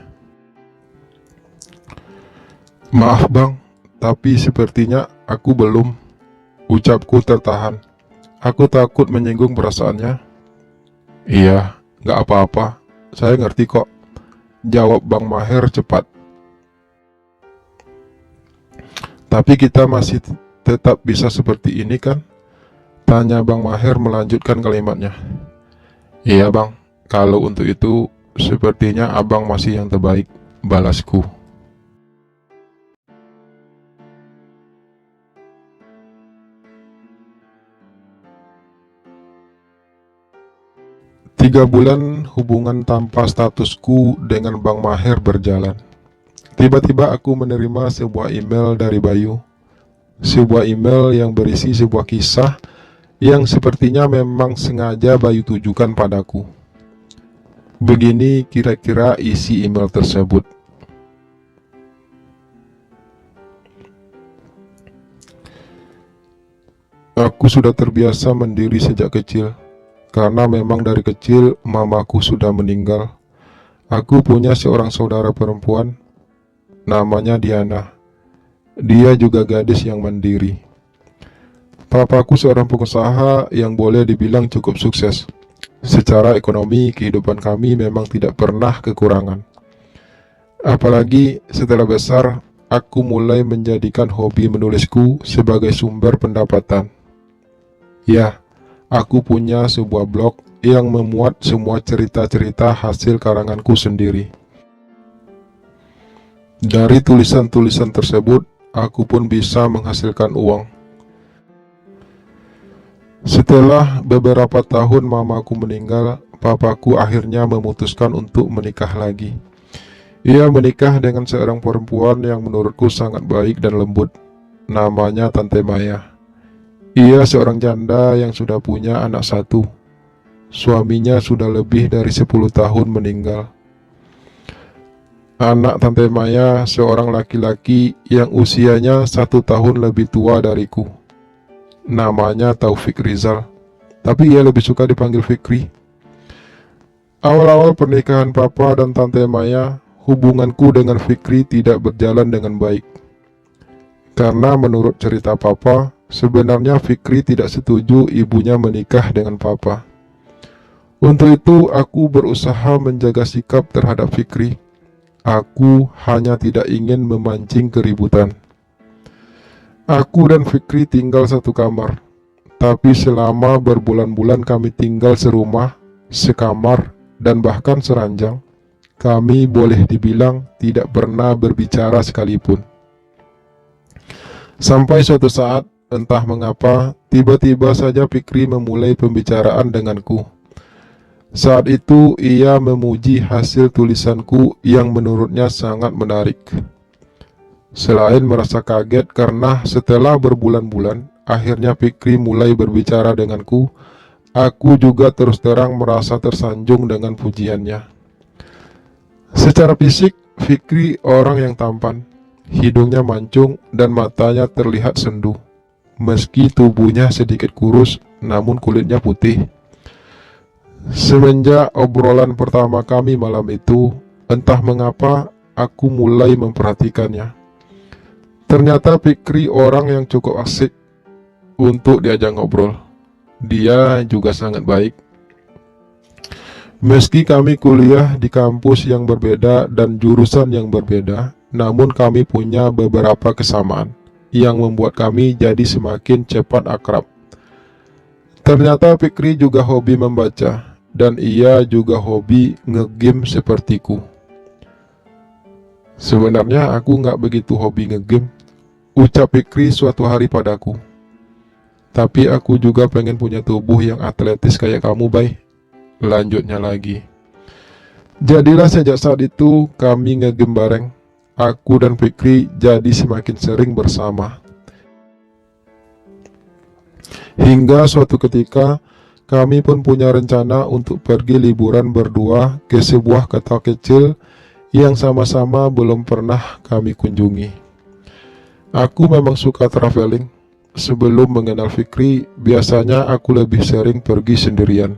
Maaf Bang, tapi sepertinya aku belum. Ucapku tertahan. Aku takut menyinggung perasaannya. Iya, gak apa-apa. Saya ngerti kok. Jawab Bang Maher cepat. Tapi kita masih tetap bisa seperti ini kan? Tanya Bang Maher melanjutkan kalimatnya. Iya Bang, kalau untuk itu sepertinya abang masih yang terbaik, balasku. Tiga bulan hubungan tanpa statusku dengan Bang Maher berjalan. Tiba-tiba aku menerima sebuah email dari Bayu. Sebuah email yang berisi sebuah kisah yang sepertinya memang sengaja Bayu tujukan padaku. Begini kira-kira isi email tersebut. Aku sudah terbiasa mendiri sejak kecil, karena memang dari kecil mamaku sudah meninggal. Aku punya seorang saudara perempuan, namanya Diana. Dia juga gadis yang mandiri. Papaku seorang pengusaha yang boleh dibilang cukup sukses. Secara ekonomi, kehidupan kami memang tidak pernah kekurangan. Apalagi setelah besar, aku mulai menjadikan hobi menulisku sebagai sumber pendapatan. Ya, aku punya sebuah blog yang memuat semua cerita-cerita hasil karanganku sendiri. Dari tulisan-tulisan tersebut, aku pun bisa menghasilkan uang. Setelah beberapa tahun mamaku meninggal, papaku akhirnya memutuskan untuk menikah lagi. Ia menikah dengan seorang perempuan yang menurutku sangat baik dan lembut. Namanya Tante Maya. Ia seorang janda yang sudah punya anak satu. Suaminya sudah lebih dari 10 tahun meninggal. Anak Tante Maya seorang laki-laki yang usianya 1 tahun lebih tua dariku. Namanya Taufik Rizal, tapi ia lebih suka dipanggil Fikri. Awal-awal pernikahan Papa dan Tante Maya, hubunganku dengan Fikri tidak berjalan dengan baik. Karena menurut cerita Papa, sebenarnya Fikri tidak setuju ibunya menikah dengan Papa. Untuk itu, aku berusaha menjaga sikap terhadap Fikri. Aku hanya tidak ingin memancing keributan. Aku dan Fikri tinggal satu kamar, tapi selama berbulan-bulan kami tinggal serumah, sekamar, dan bahkan seranjang, kami boleh dibilang tidak pernah berbicara sekalipun. Sampai suatu saat, entah mengapa, tiba-tiba saja Fikri memulai pembicaraan denganku. Saat itu ia memuji hasil tulisanku yang menurutnya sangat menarik. Selain merasa kaget karena setelah berbulan-bulan, akhirnya Fikri mulai berbicara denganku, aku juga terus terang merasa tersanjung dengan pujiannya. Secara fisik, Fikri orang yang tampan, hidungnya mancung dan matanya terlihat sendu. Meski tubuhnya sedikit kurus, namun kulitnya putih. Semenjak obrolan pertama kami malam itu, entah mengapa aku mulai memperhatikannya. Ternyata Fikri orang yang cukup asik untuk diajak ngobrol. Dia juga sangat baik. Meski kami kuliah di kampus yang berbeda dan jurusan yang berbeda, namun kami punya beberapa kesamaan yang membuat kami jadi semakin cepat akrab. Ternyata Fikri juga hobi membaca, dan ia juga hobi ngegame sepertiku. Sebenarnya aku nggak begitu hobi ngegame, ucap Fikri suatu hari padaku. Tapi aku juga pengen punya tubuh yang atletis kayak kamu, Bay. Lanjutnya lagi. Jadilah sejak saat itu kami ngegame bareng. Aku dan Fikri jadi semakin sering bersama. Hingga suatu ketika kami pun punya rencana untuk pergi liburan berdua ke sebuah kota kecil yang sama-sama belum pernah kami kunjungi. Aku memang suka traveling. Sebelum mengenal Fikri, biasanya aku lebih sering pergi sendirian.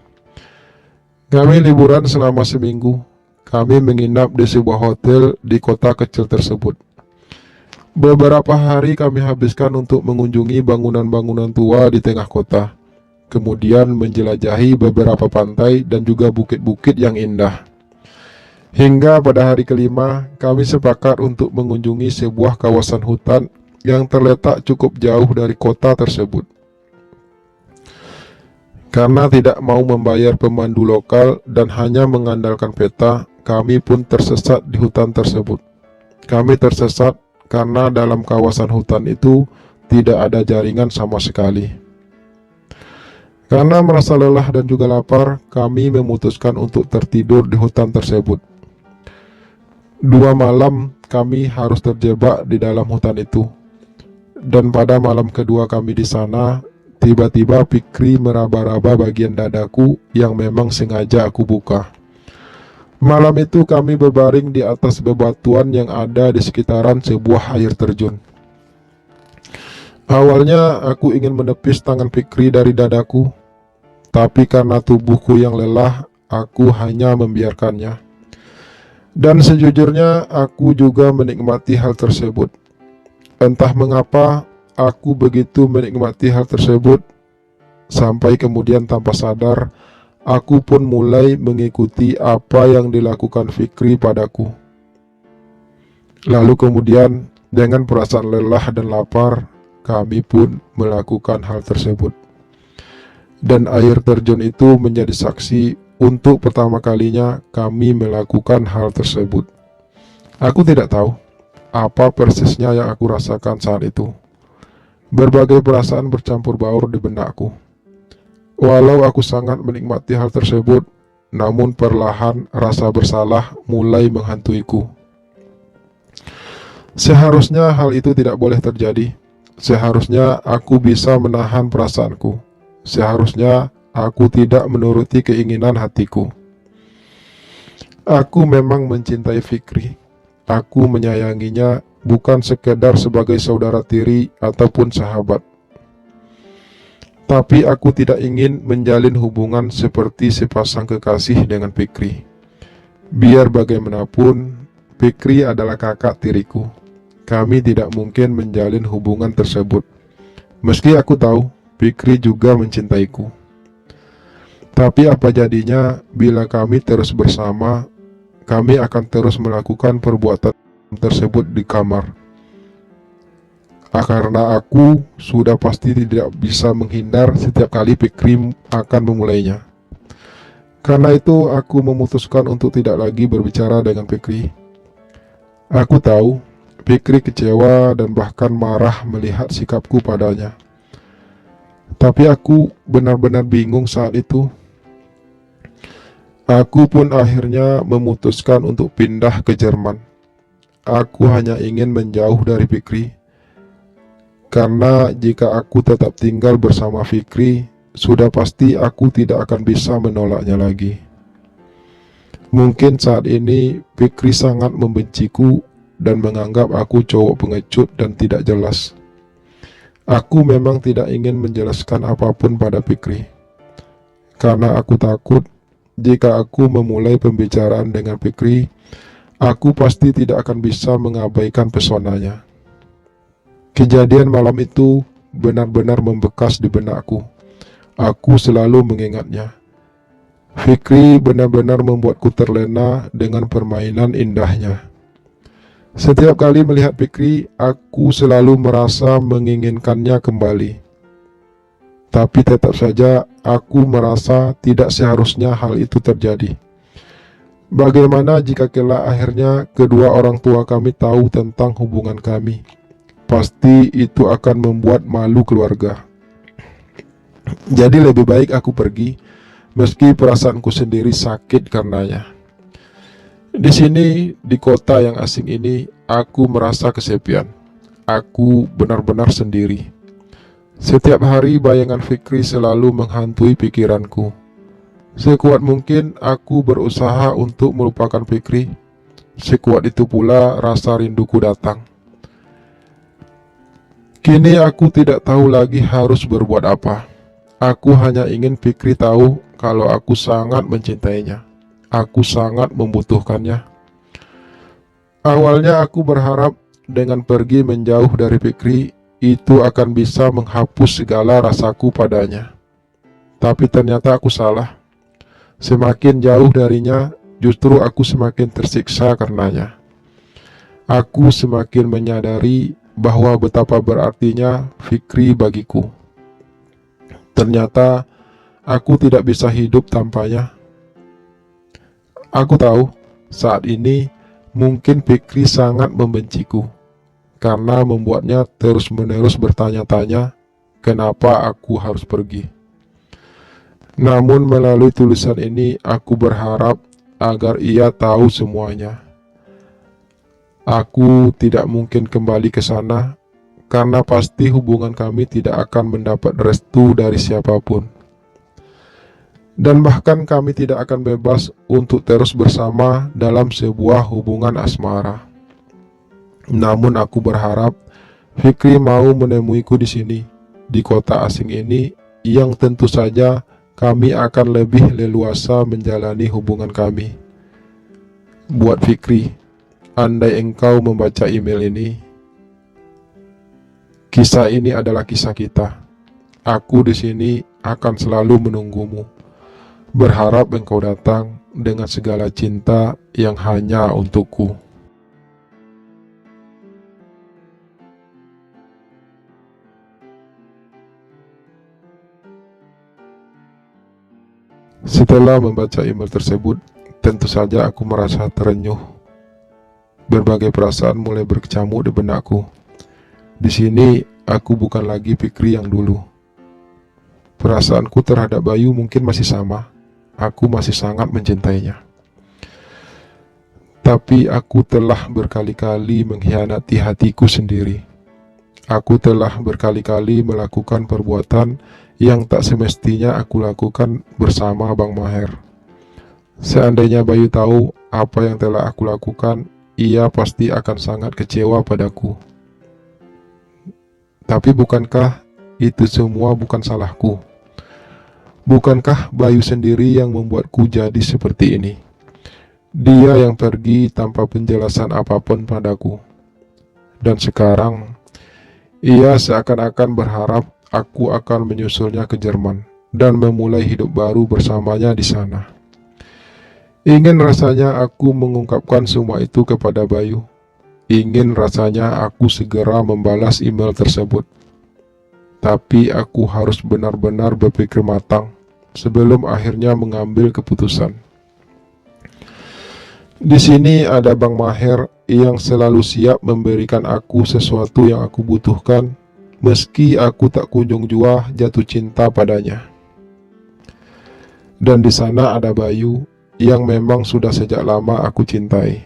Kami liburan selama seminggu. Kami menginap di sebuah hotel di kota kecil tersebut. Beberapa hari kami habiskan untuk mengunjungi bangunan-bangunan tua di tengah kota. Kemudian menjelajahi beberapa pantai dan juga bukit-bukit yang indah. Hingga pada hari kelima, kami sepakat untuk mengunjungi sebuah kawasan hutan yang terletak cukup jauh dari kota tersebut. Karena tidak mau membayar pemandu lokal dan hanya mengandalkan peta, kami pun tersesat di hutan tersebut. Kami tersesat karena dalam kawasan hutan itu tidak ada jaringan sama sekali. Karena merasa lelah dan juga lapar, kami memutuskan untuk tertidur di hutan tersebut. 2 malam kami harus terjebak di dalam hutan itu. Dan pada malam kedua kami di sana, tiba-tiba Fikri meraba-raba bagian dadaku yang memang sengaja aku buka. Malam itu kami berbaring di atas bebatuan yang ada di sekitaran sebuah air terjun. Awalnya aku ingin menepis tangan Fikri dari dadaku, tapi karena tubuhku yang lelah, aku hanya membiarkannya. Dan sejujurnya, aku juga menikmati hal tersebut. Entah mengapa, aku begitu menikmati hal tersebut, sampai kemudian tanpa sadar, aku pun mulai mengikuti apa yang dilakukan Fikri padaku. Lalu kemudian, dengan perasaan lelah dan lapar, kami pun melakukan hal tersebut. Dan air terjun itu menjadi saksi untuk pertama kalinya kami melakukan hal tersebut. Aku tidak tahu apa persisnya yang aku rasakan saat itu. Berbagai perasaan bercampur baur di benakku. Walau aku sangat menikmati hal tersebut, namun perlahan rasa bersalah mulai menghantuiku. Seharusnya hal itu tidak boleh terjadi. Seharusnya aku bisa menahan perasaanku. Seharusnya aku tidak menuruti keinginan hatiku. Aku memang mencintai Fikri. Aku menyayanginya bukan sekedar sebagai saudara tiri ataupun sahabat. Tapi aku tidak ingin menjalin hubungan seperti sepasang kekasih dengan Fikri. Biar bagaimanapun, Fikri adalah kakak tiriku. Kami tidak mungkin menjalin hubungan tersebut. Meski aku tahu Fikri juga mencintaiku. Tapi apa jadinya bila kami terus bersama, kami akan terus melakukan perbuatan tersebut di kamar. Karena aku sudah pasti tidak bisa menghindar setiap kali Fikri akan memulainya. Karena itu aku memutuskan untuk tidak lagi berbicara dengan Fikri. Aku tahu Fikri kecewa dan bahkan marah melihat sikapku padanya. Tapi aku benar-benar bingung saat itu. Aku pun akhirnya memutuskan untuk pindah ke Jerman. Aku hanya ingin menjauh dari Fikri. Karena jika aku tetap tinggal bersama Fikri, sudah pasti aku tidak akan bisa menolaknya lagi. Mungkin saat ini Fikri sangat membenciku dan menganggap aku cowok pengecut dan tidak jelas. Aku memang tidak ingin menjelaskan apapun pada Fikri, karena aku takut jika aku memulai pembicaraan dengan Fikri, aku pasti tidak akan bisa mengabaikan pesonanya. Kejadian malam itu benar-benar membekas di benakku. Aku selalu mengingatnya. Fikri benar-benar membuatku terlena dengan permainan indahnya. Setiap kali melihat Fikri, aku selalu merasa menginginkannya kembali. Tapi tetap saja aku merasa tidak seharusnya hal itu terjadi. Bagaimana jika kelak akhirnya kedua orang tua kami tahu tentang hubungan kami? Pasti itu akan membuat malu keluarga. Jadi lebih baik aku pergi, meski perasaanku sendiri sakit karenanya. Di sini, di kota yang asing ini, aku merasa kesepian. Aku benar-benar sendiri. Setiap hari bayangan Fikri selalu menghantui pikiranku. Sekuat mungkin aku berusaha untuk melupakan Fikri. Sekuat itu pula rasa rinduku datang. Kini aku tidak tahu lagi harus berbuat apa. Aku hanya ingin Fikri tahu kalau aku sangat mencintainya. Aku sangat membutuhkannya. Awalnya aku berharap dengan pergi menjauh dari Fikri, itu akan bisa menghapus segala rasaku padanya. Tapi ternyata aku salah. Semakin jauh darinya, justru aku semakin tersiksa karenanya. Aku semakin menyadari bahwa betapa berartinya Fikri bagiku. Ternyata aku tidak bisa hidup tanpanya. Aku tahu saat ini mungkin Fikri sangat membenciku karena membuatnya terus-menerus bertanya-tanya kenapa aku harus pergi. Namun melalui tulisan ini aku berharap agar ia tahu semuanya. Aku tidak mungkin kembali ke sana karena pasti hubungan kami tidak akan mendapat restu dari siapapun. Dan bahkan kami tidak akan bebas untuk terus bersama dalam sebuah hubungan asmara. Namun aku berharap Fikri mau menemuiku di sini, di kota asing ini, yang tentu saja kami akan lebih leluasa menjalani hubungan kami. Buat Fikri, andai engkau membaca email ini, kisah ini adalah kisah kita. Aku di sini akan selalu menunggumu, berharap engkau datang dengan segala cinta yang hanya untukku. Setelah membaca email tersebut, tentu saja aku merasa terenyuh. Berbagai perasaan mulai berkecamuk di benakku. Di sini aku bukan lagi Fikri yang dulu. Perasaanku terhadap Bayu mungkin masih sama. Aku masih sangat mencintainya. Tapi aku telah berkali-kali mengkhianati hatiku sendiri. Aku telah berkali-kali melakukan perbuatan yang tak semestinya aku lakukan bersama Bang Maher. Seandainya Bayu tahu apa yang telah aku lakukan, ia pasti akan sangat kecewa padaku. Tapi bukankah itu semua bukan salahku? Bukankah Bayu sendiri yang membuatku jadi seperti ini? Dia yang pergi tanpa penjelasan apapun padaku. Dan sekarang, ia seakan-akan berharap aku akan menyusulnya ke Jerman dan memulai hidup baru bersamanya di sana. Ingin rasanya aku mengungkapkan semua itu kepada Bayu. Ingin rasanya aku segera membalas email tersebut. Tapi aku harus benar-benar berpikir matang sebelum akhirnya mengambil keputusan. Di sini ada Bang Maher yang selalu siap memberikan aku sesuatu yang aku butuhkan, meski aku tak kunjung jua jatuh cinta padanya. Dan di sana ada Bayu yang memang sudah sejak lama aku cintai.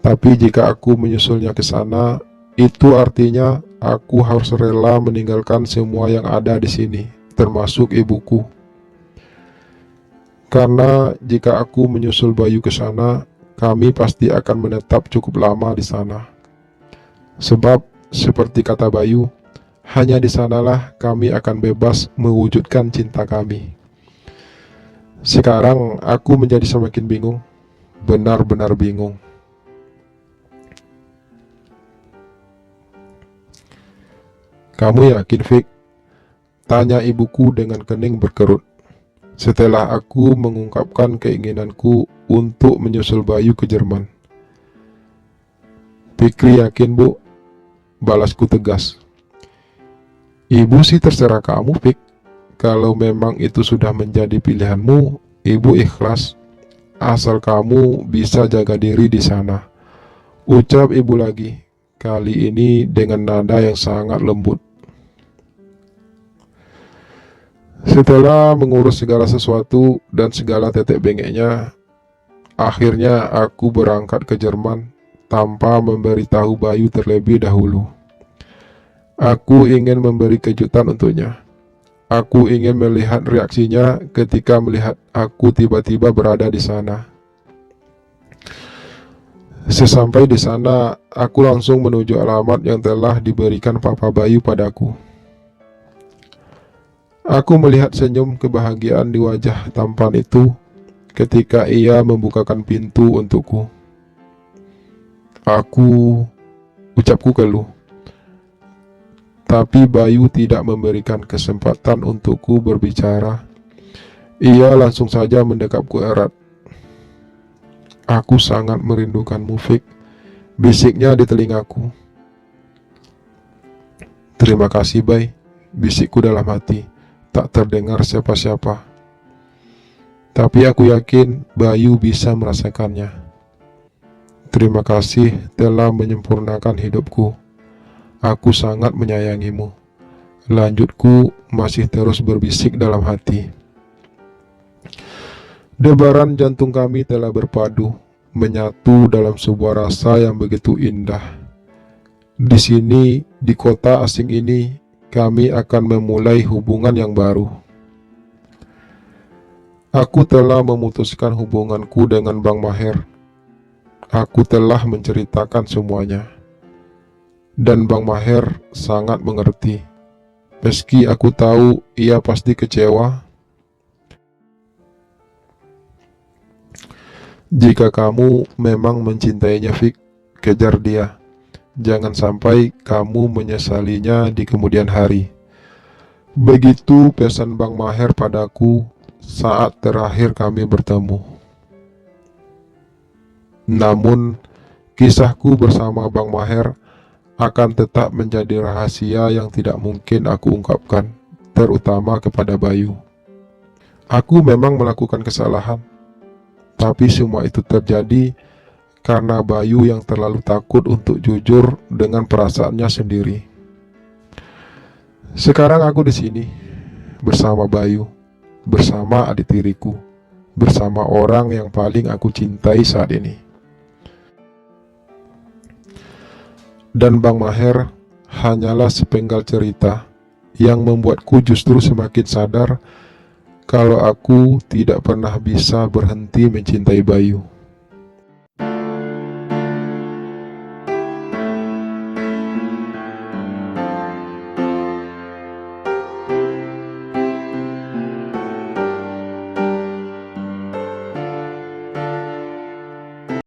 Tapi jika aku menyusulnya ke sana, itu artinya aku harus rela meninggalkan semua yang ada di sini, termasuk ibuku. Karena jika aku menyusul Bayu ke sana, kami pasti akan menetap cukup lama di sana. Sebab, seperti kata Bayu, hanya di sanalah kami akan bebas mewujudkan cinta kami. Sekarang aku menjadi semakin bingung, benar-benar bingung. Kamu yakin, Fik? Tanya ibuku dengan kening berkerut. Setelah aku mengungkapkan keinginanku untuk menyusul Bayu ke Jerman. Fikri yakin, Bu, balasku tegas. Ibu sih terserah kamu, Fik. Kalau memang itu sudah menjadi pilihanmu, ibu ikhlas. Asal kamu bisa jaga diri di sana. Ucap ibu lagi, kali ini dengan nada yang sangat lembut. Setelah mengurus segala sesuatu dan segala tetek bengeknya, akhirnya aku berangkat ke Jerman tanpa memberitahu Bayu terlebih dahulu. Aku ingin memberi kejutan untuknya. Aku ingin melihat reaksinya ketika melihat aku tiba-tiba berada di sana. Sesampai di sana, aku langsung menuju alamat yang telah diberikan Papa Bayu padaku. Aku melihat senyum kebahagiaan di wajah tampan itu ketika ia membukakan pintu untukku. Ucapku keluh. Tapi Bayu tidak memberikan kesempatan untukku berbicara. Ia langsung saja mendekapku erat. Aku sangat merindukanmu, Fik, bisiknya di telingaku. Terima kasih, Bay, bisikku dalam hati. Tak terdengar siapa-siapa. Tapi aku yakin Bayu bisa merasakannya. Terima kasih telah menyempurnakan hidupku. Aku sangat menyayangimu. Lanjutku masih terus berbisik dalam hati. Debaran jantung kami telah berpadu, menyatu dalam sebuah rasa yang begitu indah. Di sini, di kota asing ini, kami akan memulai hubungan yang baru. Aku telah memutuskan hubunganku dengan Bang Maher. Aku telah menceritakan semuanya. Dan Bang Maher sangat mengerti. Meski aku tahu ia pasti kecewa. Jika kamu memang mencintainya, Fik, kejar dia. Jangan sampai kamu menyesalinya di kemudian hari. Begitu pesan Bang Maher padaku saat terakhir kami bertemu. Namun, kisahku bersama Bang Maher akan tetap menjadi rahasia yang tidak mungkin aku ungkapkan, terutama kepada Bayu. Aku memang melakukan kesalahan, tapi semua itu terjadi karena Bayu yang terlalu takut untuk jujur dengan perasaannya sendiri. Sekarang aku di sini bersama Bayu, bersama adik tiriku, bersama orang yang paling aku cintai saat ini. Dan Bang Maher hanyalah sepenggal cerita yang membuatku justru semakin sadar kalau aku tidak pernah bisa berhenti mencintai Bayu.